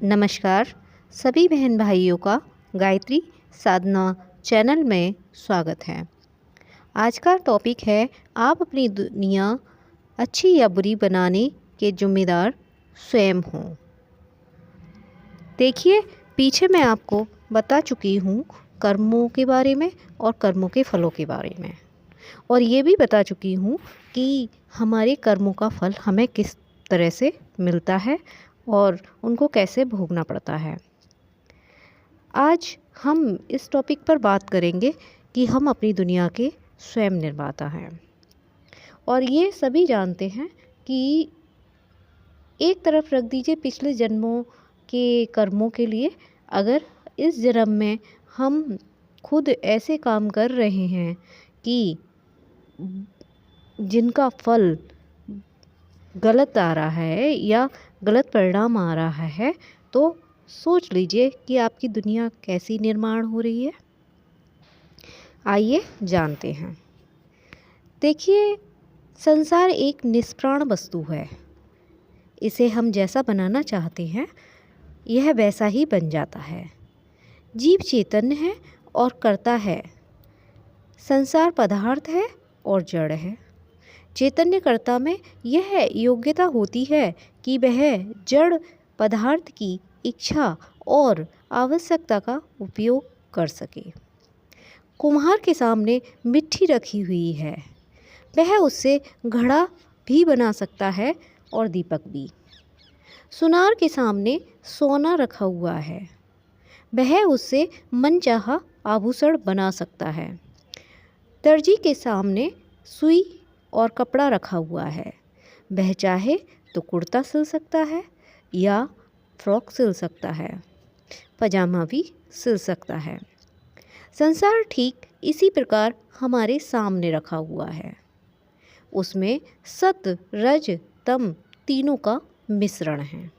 नमस्कार सभी बहन भाइयों का गायत्री साधना चैनल में स्वागत है। आज का टॉपिक है आप अपनी दुनिया अच्छी या बुरी बनाने के जिम्मेदार स्वयं हो। देखिए, पीछे मैं आपको बता चुकी हूँ कर्मों के बारे में और कर्मों के फलों के बारे में, और ये भी बता चुकी हूँ कि हमारे कर्मों का फल हमें किस तरह से मिलता है और उनको कैसे भोगना पड़ता है। आज हम इस टॉपिक पर बात करेंगे कि हम अपनी दुनिया के स्वयं निर्माता हैं, और ये सभी जानते हैं कि एक तरफ रख दीजिए पिछले जन्मों के कर्मों के लिए, अगर इस जन्म में हम खुद ऐसे काम कर रहे हैं कि जिनका फल गलत आ रहा है या गलत परिणाम आ रहा है, तो सोच लीजिए कि आपकी दुनिया कैसी निर्माण हो रही है। आइए जानते हैं। देखिए, संसार एक निष्प्राण वस्तु है। इसे हम जैसा बनाना चाहते हैं यह वैसा ही बन जाता है। जीव चैतन्य है और करता है। संसार पदार्थ है और जड़ है। चैतन्यकर्ता में यह योग्यता होती है कि वह जड़ पदार्थ की इच्छा और आवश्यकता का उपयोग कर सके। कुम्हार के सामने मिट्टी रखी हुई है, वह उससे घड़ा भी बना सकता है और दीपक भी। सुनार के सामने सोना रखा हुआ है, वह उससे मनचाहा आभूषण बना सकता है। दर्जी के सामने सुई और कपड़ा रखा हुआ है, वह चाहे तो कुर्ता सिल सकता है या फ्रॉक सिल सकता है, पजामा भी सिल सकता है। संसार ठीक इसी प्रकार हमारे सामने रखा हुआ है। उसमें सत रज तम तीनों का मिश्रण है।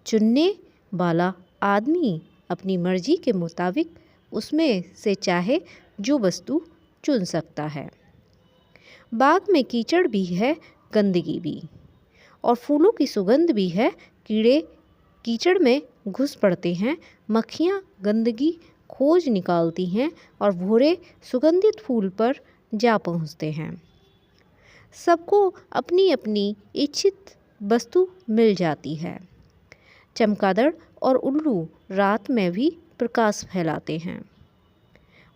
चुनने वाला आदमी अपनी मर्जी के मुताबिक उसमें से चाहे जो वस्तु चुन सकता है। बाग में कीचड़ भी है, गंदगी भी, और फूलों की सुगंध भी है। कीड़े कीचड़ में घुस पड़ते हैं, मक्खियाँ गंदगी खोज निकालती हैं और भौरे सुगंधित फूल पर जा पहुँचते हैं। सबको अपनी अपनी इच्छित वस्तु मिल जाती है। चमगादड़ और उल्लू रात में भी प्रकाश फैलाते हैं।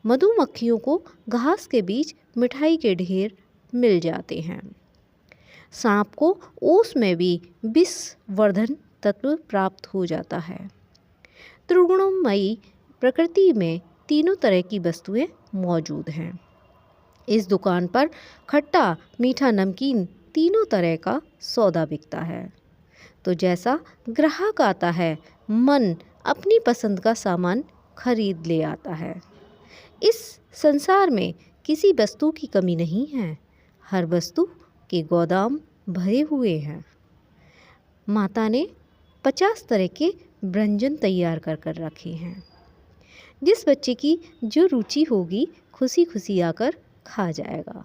मधुमक्खियों को घास के बीच मिठाई के ढेर मिल जाते हैं। सांप को ओस में भी विषवर्धन तत्व प्राप्त हो जाता है। त्रिगुणमयी प्रकृति में तीनों तरह की वस्तुएं मौजूद हैं। इस दुकान पर खट्टा मीठा नमकीन तीनों तरह का सौदा बिकता है। तो जैसा ग्राहक आता है, मन अपनी पसंद का सामान खरीद ले आता है। इस संसार में किसी वस्तु की कमी नहीं है, हर वस्तु के गोदाम भरे हुए हैं। माता ने 50 तरह के व्यंजन तैयार कर कर रखे हैं। जिस बच्चे की जो रुचि होगी खुशी खुशी आकर खा जाएगा।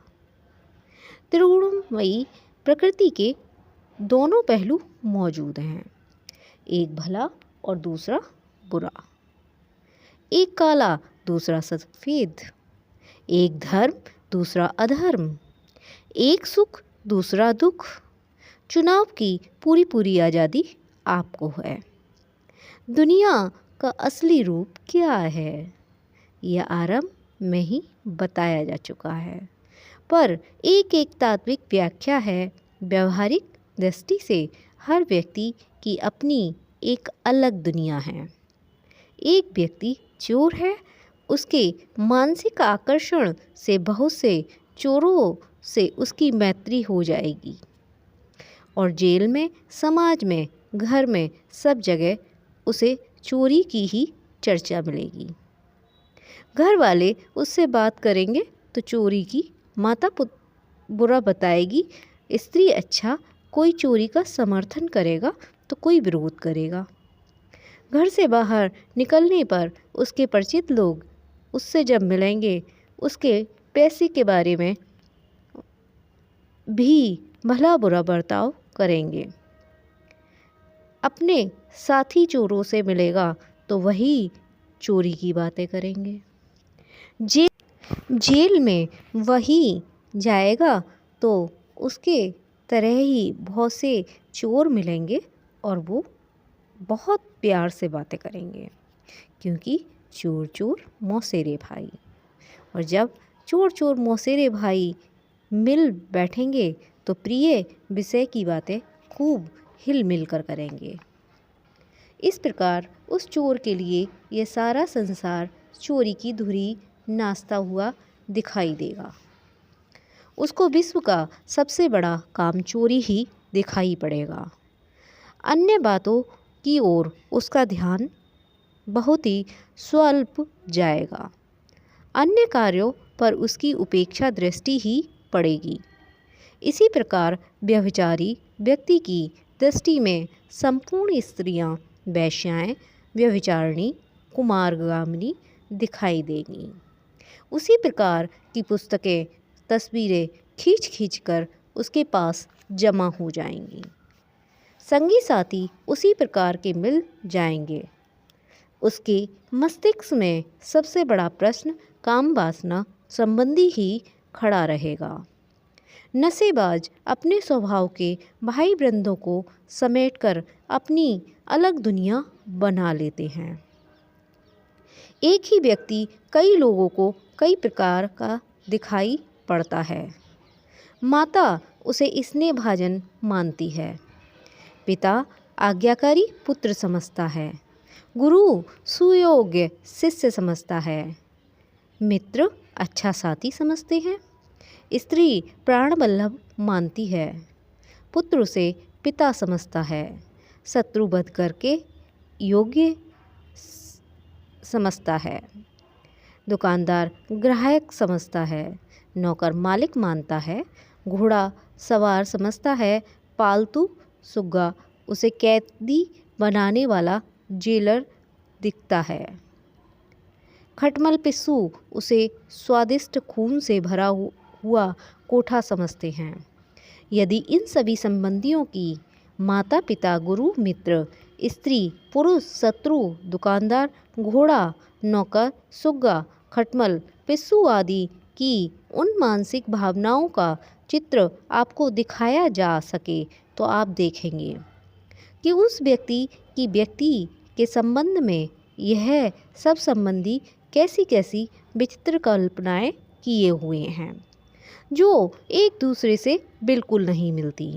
त्रिगुणमयी प्रकृति के दोनों पहलू मौजूद हैं, एक भला और दूसरा बुरा, एक काला दूसरा सफ़ेद, एक धर्म दूसरा अधर्म, एक सुख दूसरा दुख। चुनाव की पूरी पूरी आज़ादी आपको है। दुनिया का असली रूप क्या है यह आरंभ में ही बताया जा चुका है, पर एक एक तात्विक व्याख्या है। व्यवहारिक दृष्टि से हर व्यक्ति की अपनी एक अलग दुनिया है। एक व्यक्ति चोर है, उसके मानसिक आकर्षण से बहुत से चोरों से उसकी मैत्री हो जाएगी, और जेल में, समाज में, घर में, सब जगह उसे चोरी की ही चर्चा मिलेगी। घर वाले उससे बात करेंगे तो चोरी की, माता बुरा बताएगी, स्त्री अच्छा, कोई चोरी का समर्थन करेगा तो कोई विरोध करेगा। घर से बाहर निकलने पर उसके परिचित लोग उससे जब मिलेंगे उसके पैसे के बारे में भी भला बुरा बर्ताव करेंगे। अपने साथी चोरों से मिलेगा तो वही चोरी की बातें करेंगे। जे जेल में वही जाएगा तो उसके तरह ही बहुत से चोर मिलेंगे और वो बहुत प्यार से बातें करेंगे, क्योंकि चोर चोर मौसेरे भाई। और जब चोर चोर मौसेरे भाई मिल बैठेंगे तो प्रिय विषय की बातें खूब हिल मिल कर करेंगे। इस प्रकार उस चोर के लिए यह सारा संसार चोरी की धुरी नाचता हुआ दिखाई देगा। उसको विश्व का सबसे बड़ा काम चोरी ही दिखाई पड़ेगा। अन्य बातों की ओर उसका ध्यान बहुत ही स्वल्प जाएगा। अन्य कार्यों पर उसकी उपेक्षा दृष्टि ही पड़ेगी। इसी प्रकार व्यभिचारी व्यक्ति की दृष्टि में संपूर्ण स्त्रियां वेश्याएं, व्यभिचारिणी, कुमारगामिनी दिखाई देंगी। उसी प्रकार की पुस्तकें, तस्वीरें खींच खींच कर उसके पास जमा हो जाएंगी। संगी साथी उसी प्रकार के मिल जाएंगे। उसके मस्तिष्क में सबसे बड़ा प्रश्न काम वासना संबंधी ही खड़ा रहेगा। नशेबाज अपने स्वभाव के भाई बंधों को समेटकर अपनी अलग दुनिया बना लेते हैं। एक ही व्यक्ति कई लोगों को कई प्रकार का दिखाई पड़ता है। माता उसे स्नेहभाजन मानती है, पिता आज्ञाकारी पुत्र समझता है, गुरु सुयोग्य शिष्य समझता है, मित्र अच्छा साथी समझते हैं, स्त्री प्राण वल्लभ मानती है, पुत्र उसे पिता समझता है, शत्रु वध करके योग्य समझता है, दुकानदार ग्राहक समझता है, नौकर मालिक मानता है, घोड़ा सवार समझता है, पालतू सुग्गा उसे कैदी बनाने वाला जेलर दिखता है, खटमल पिस्सू उसे स्वादिष्ट खून से भरा हुआ कोठा समझते हैं। यदि इन सभी संबंधियों की माता पिता गुरु मित्र स्त्री पुरुष शत्रु दुकानदार घोड़ा नौकर सुग्गा खटमल पिस्सू आदि की उन मानसिक भावनाओं का चित्र आपको दिखाया जा सके तो आप देखेंगे कि उस व्यक्ति की व्यक्ति के संबंध में यह सब संबंधी कैसी कैसी विचित्र कल्पनाएं किए हुए हैं जो एक दूसरे से बिल्कुल नहीं मिलती।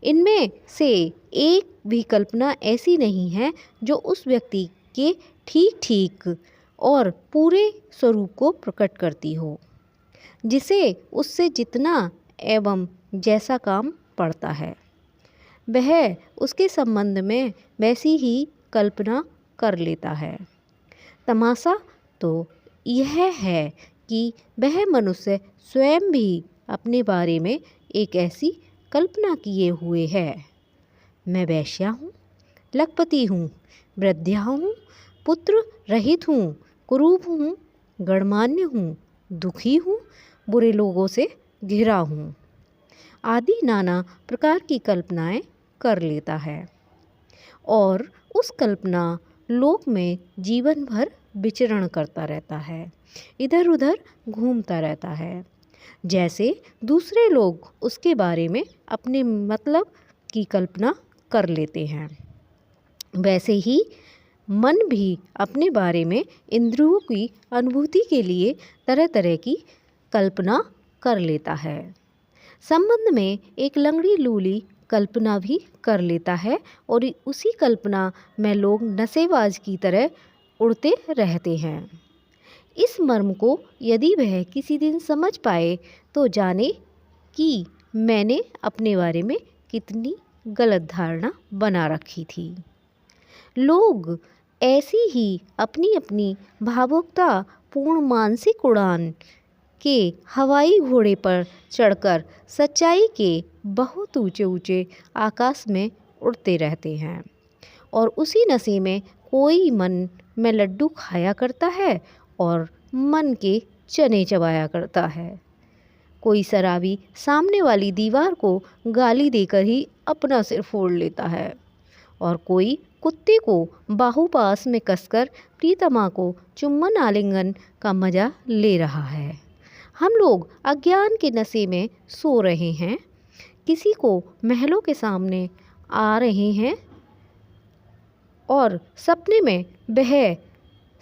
इनमें से एक भी कल्पना ऐसी नहीं है जो उस व्यक्ति के ठीक ठीक और पूरे स्वरूप को प्रकट करती हो, जिसे उससे जितना एवं जैसा काम पड़ता है वह उसके संबंध में वैसी ही कल्पना कर लेता है। तमाशा तो यह है कि वह मनुष्य स्वयं भी अपने बारे में एक ऐसी कल्पना किए हुए है, मैं वैश्या हूँ, लखपति हूँ, वृद्धा हूँ, पुत्र रहित हूँ, कुरूप हूँ, गणमान्य हूँ, दुखी हूँ, बुरे लोगों से घिरा हूँ आदि नाना प्रकार की कल्पनाएं कर लेता है और उस कल्पना लोक में जीवन भर विचरण करता रहता है, इधर उधर घूमता रहता है। जैसे दूसरे लोग उसके बारे में अपने मतलब की कल्पना कर लेते हैं, वैसे ही मन भी अपने बारे में इंद्रियों की अनुभूति के लिए तरह तरह की कल्पना कर लेता है। संबंध में एक लंगड़ी लूली कल्पना भी कर लेता है और उसी कल्पना में लोग नशेबाज की तरह उड़ते रहते हैं। इस मर्म को यदि वह किसी दिन समझ पाए तो जाने कि मैंने अपने बारे में कितनी गलत धारणा बना रखी थी। लोग ऐसी ही अपनी अपनी भावुकता पूर्ण मानसिक उड़ान के हवाई घोड़े पर चढ़कर सच्चाई के बहुत ऊंचे ऊंचे आकाश में उड़ते रहते हैं और उसी नशे में कोई मन में लड्डू खाया करता है और मन के चने चबाया करता है, कोई शराबी सामने वाली दीवार को गाली देकर ही अपना सिर फोड़ लेता है और कोई कुत्ते को बाहुपास में कसकर प्रीतमा को चुम्बन आलिंगन का मजा ले रहा है। हम लोग अज्ञान के नशे में सो रहे हैं, किसी को महलों के सामने आ रहे हैं और सपने में वह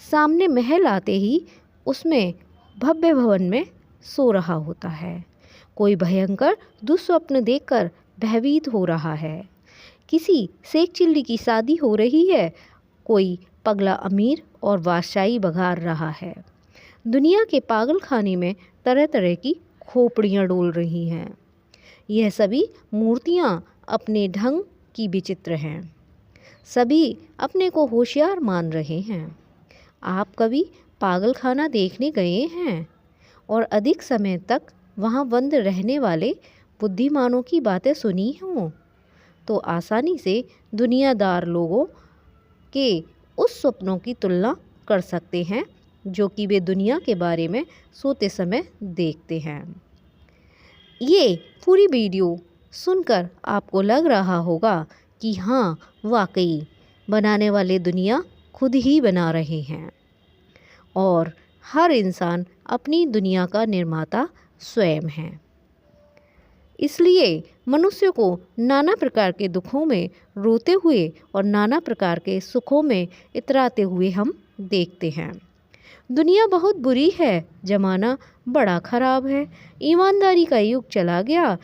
सामने महल आते ही उसमें भव्य भवन में सो रहा होता है। कोई भयंकर दुस्वप्न देखकर भयभीत हो रहा है। किसी शेख चिल्ली की शादी हो रही है, कोई पगला अमीर और बादशाही बघार रहा है। दुनिया के पागल खाने में तरह तरह की खोपड़ियाँ डोल रही हैं। यह सभी मूर्तियाँ अपने ढंग की विचित्र हैं। सभी अपने को होशियार मान रहे हैं। आप कभी पागल खाना देखने गए हैं और अधिक समय तक वहाँ बंद रहने वाले बुद्धिमानों की बातें सुनी हों, तो आसानी से दुनियादार लोगों के उस सपनों की तुलना कर सकते हैं जो कि वे दुनिया के बारे में सोते समय देखते हैं। ये पूरी वीडियो सुनकर आपको लग रहा होगा कि हाँ, वाकई बनाने वाले दुनिया खुद ही बना रहे हैं और हर इंसान अपनी दुनिया का निर्माता स्वयं है। इसलिए मनुष्य को नाना प्रकार के दुखों में रोते हुए और नाना प्रकार के सुखों में इतराते हुए हम देखते हैं। दुनिया बहुत बुरी है, जमाना बड़ा खराब है, ईमानदारी का युग चला गया,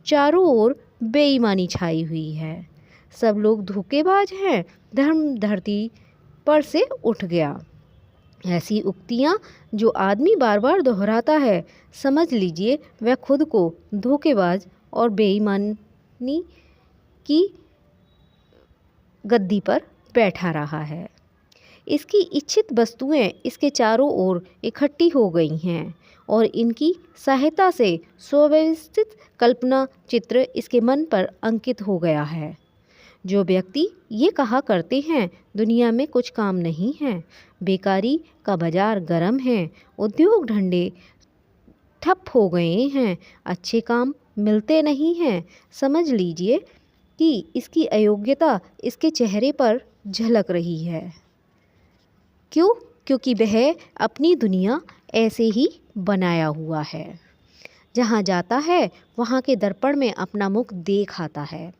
चारों ओर बेईमानी छाई हुई है, सब लोग धोखेबाज हैं, धर्म धरती पर से उठ गया। ऐसी उक्तियाँ जो आदमी बार बार दोहराता है, समझ लीजिए वह खुद को धोखेबाज और बेईमानी की गद्दी पर बैठा रहा है। इसकी इच्छित वस्तुएं इसके चारों ओर इकट्ठी हो गई हैं और इनकी सहायता से सुव्यवस्थित कल्पना चित्र इसके मन पर अंकित हो गया है। जो व्यक्ति ये कहा करते हैं दुनिया में कुछ काम नहीं है, बेकारी का बाजार गर्म है, उद्योग धंधे ठप हो गए हैं, अच्छे काम मिलते नहीं हैं, समझ लीजिए कि इसकी अयोग्यता इसके चेहरे पर झलक रही है। क्यों? क्योंकि वह अपनी दुनिया ऐसे ही बनाया हुआ है। जहाँ जाता है वहाँ के दर्पण में अपना मुख देख आता है।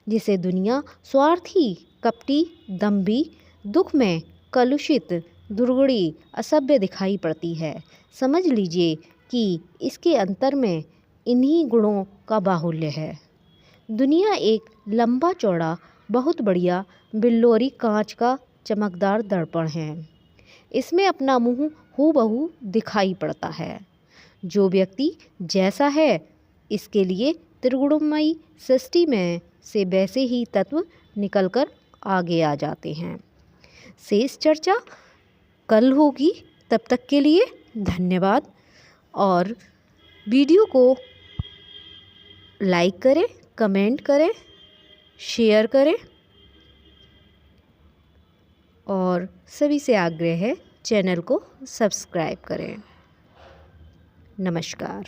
जिसे दुनिया स्वार्थी, कपटी, दंभी, दुख में कलुषित, दुर्गुणी, असभ्य दिखाई पड़ती है, समझ लीजिए कि इसके अंतर में इन्हीं गुणों का बाहुल्य है। दुनिया एक लंबा चौड़ा बहुत बढ़िया बिल्लोरी कांच का चमकदार दर्पण है। इसमें अपना मुंह हूबहू दिखाई पड़ता है। जो व्यक्ति जैसा है इसके लिए त्रिगुणमयी सृष्टि में से वैसे ही तत्व निकलकर आगे आ जाते हैं। शेष चर्चा कल होगी। तब तक के लिए धन्यवाद और वीडियो को लाइक करें, कमेंट करें, शेयर करें और सभी से आग्रह है चैनल को सब्सक्राइब करें। नमस्कार।